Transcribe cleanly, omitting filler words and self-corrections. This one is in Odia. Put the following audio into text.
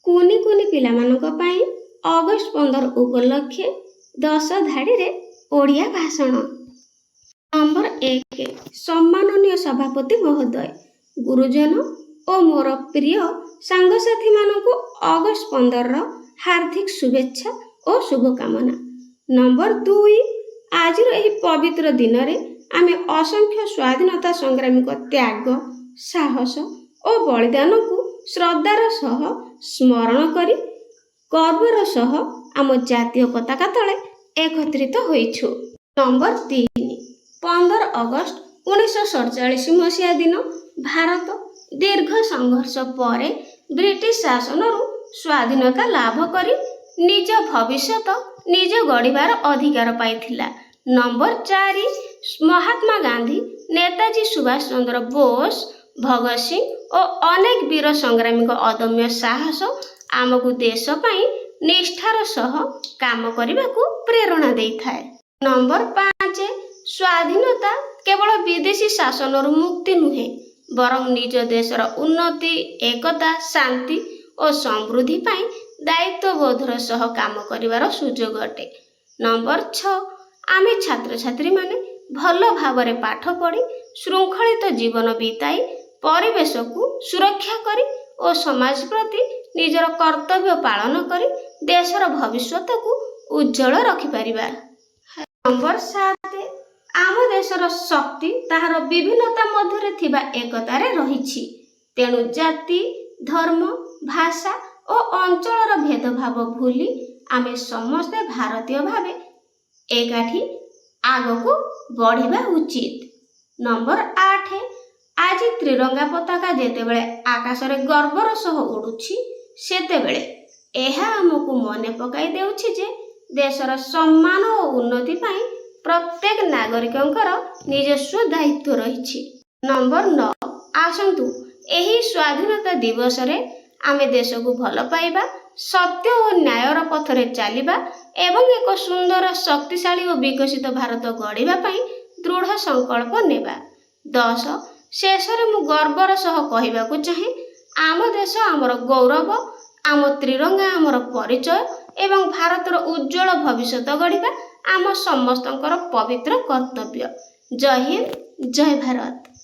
କୁନି କୁନି ପିଲାମାନଙ୍କ ପାଇଁ ଅଗଷ୍ଟ 15 ଉପଲକ୍ଷେ 10 ଧାଡ଼ିରେ ଓଡ଼ିଆ ଭାଷଣ। ନମ୍ବର 1, ସମ୍ମାନନୀୟ ସଭାପତି ମହୋଦୟ, ଗୁରୁଜନ ଓ ମୋର ପ୍ରିୟ ସାଙ୍ଗସାଥୀମାନଙ୍କୁ ଅଗଷ୍ଟ 15ର ହାର୍ଦ୍ଦିକ ଶୁଭେଚ୍ଛା ଓ ଶୁଭକାମନା। ନମ୍ବର 2, ଆଜିର ଏହି ପବିତ୍ର ଦିନରେ ଆମେ ଅସଂଖ୍ୟ ସ୍ୱାଧୀନତା ସଂଗ୍ରାମୀଙ୍କ ତ୍ୟାଗ, ସାହସ ଓ ବଳିଦାନକୁ ଶ୍ରଦ୍ଧାର ସହ ସ୍ମରଣ କରି ଗର୍ବର ସହ ଆମ ଜାତୀୟ ପତାକା ତଳେ ଏକତ୍ରିତ ହୋଇଛୁ। ନମ୍ବର 3, 15 ଅଗଷ୍ଟ 1947 ମସିହା ଦିନ ଭାରତ ଦୀର୍ଘ ସଂଘର୍ଷ ପରେ ବ୍ରିଟିଶ ଶାସନରୁ ସ୍ୱାଧୀନତା ଲାଭ କରି ନିଜ ଭବିଷ୍ୟତ ନିଜ ଗଢ଼ିବାର ଅଧିକାର ପାଇଥିଲା। ନମ୍ବର 4, ମହାତ୍ମା ଗାନ୍ଧୀ, ନେତାଜୀ ସୁଭାଷ ଚନ୍ଦ୍ର ବୋଷ, ଭଗତ ସିଂ ଓ ଅନେକ ବୀର ସଂଗ୍ରାମୀଙ୍କ ଅଦମ୍ୟ ସାହସ ଆମକୁ ଦେଶ ପାଇଁ ନିଷ୍ଠାର ସହ କାମ କରିବାକୁ ପ୍ରେରଣା ଦେଇଥାଏ। ନମ୍ବର 5, ସ୍ୱାଧୀନତା କେବଳ ବିଦେଶୀ ଶାସନରୁ ମୁକ୍ତି ନୁହେଁ, ବରଂ ନିଜ ଦେଶର ଉନ୍ନତି, ଏକତା, ଶାନ୍ତି ଓ ସମୃଦ୍ଧି ପାଇଁ ଦାୟିତ୍ୱବୋଧର ସହ କାମ କରିବାର ସୁଯୋଗ ଅଟେ। ନମ୍ବର 6, ଆମେ ଛାତ୍ରଛାତ୍ରୀମାନେ ଭଲ ଭାବରେ ପାଠ ପଢ଼ି ଶୃଙ୍ଖଳିତ ଜୀବନ ବିତାଇ ପରିବେଶକୁ ସୁରକ୍ଷା କରି ଓ ସମାଜ ପ୍ରତି ନିଜର କର୍ତ୍ତବ୍ୟ ପାଳନ କରି ଦେଶର ଭବିଷ୍ୟତକୁ ଉଜ୍ଜ୍ୱଳ ରଖିପାରିବା। ନମ୍ବର 7, ଆମ ଦେଶର ଶକ୍ତି ତାହାର ବିଭିନ୍ନତା ମଧ୍ୟରେ ଥିବା ଏକତାରେ ରହିଛି। ତେଣୁ ଜାତି, ଧର୍ମ, ଭାଷା ଓ ଅଞ୍ଚଳର ଭେଦଭାବ ଭୁଲି ଆମେ ସମସ୍ତେ ଭାରତୀୟ ଭାବେ ଏକାଠି ଆଗକୁ ବଢ଼ିବା ଉଚିତ। ନମ୍ବର 8, ଆଜି ତ୍ରିରଙ୍ଗା ପତାକା ଯେତେବେଳେ ଆକାଶରେ ଗର୍ବର ସହ ଉଡ଼ୁଛି, ସେତେବେଳେ ଏହା ଆମକୁ ମନେ ପକାଇ ଦେଉଛି ଯେ ଦେଶର ସମ୍ମାନ ଓ ଉନ୍ନତି ପାଇଁ ପ୍ରତ୍ୟେକ ନାଗରିକଙ୍କର ନିଜସ୍ୱ ଦାୟିତ୍ୱ ରହିଛି। ନମ୍ବର 9, ଆସନ୍ତୁ ଏହି ସ୍ୱାଧୀନତା ଦିବସରେ ଆମେ ଦେଶକୁ ଭଲ ପାଇବା, ସତ୍ୟ ଓ ନ୍ୟାୟର ପଥରେ ଚାଲିବା ଏବଂ ଏକ ସୁନ୍ଦର, ଶକ୍ତିଶାଳୀ ଓ ବିକଶିତ ଭାରତ ଗଢ଼ିବା ପାଇଁ ଦୃଢ଼ ସଂକଳ୍ପ ନେବା। 10, ଶେଷରେ ମୁଁ ଗର୍ବର ସହ କହିବାକୁ ଚାହେଁ, ଆମ ଦେଶ ଆମର ଗୌରବ, ଆମ ତ୍ରିରଙ୍ଗା ଆମର ପରିଚୟ ଏବଂ ଭାରତର ଉଜ୍ଜ୍ୱଳ ଭବିଷ୍ୟତ ଗଢ଼ିବା ଆମ ସମସ୍ତଙ୍କର ପବିତ୍ର କର୍ତ୍ତବ୍ୟ। ଜୟ ହିନ୍ଦ, ଜୟ ଭାରତ।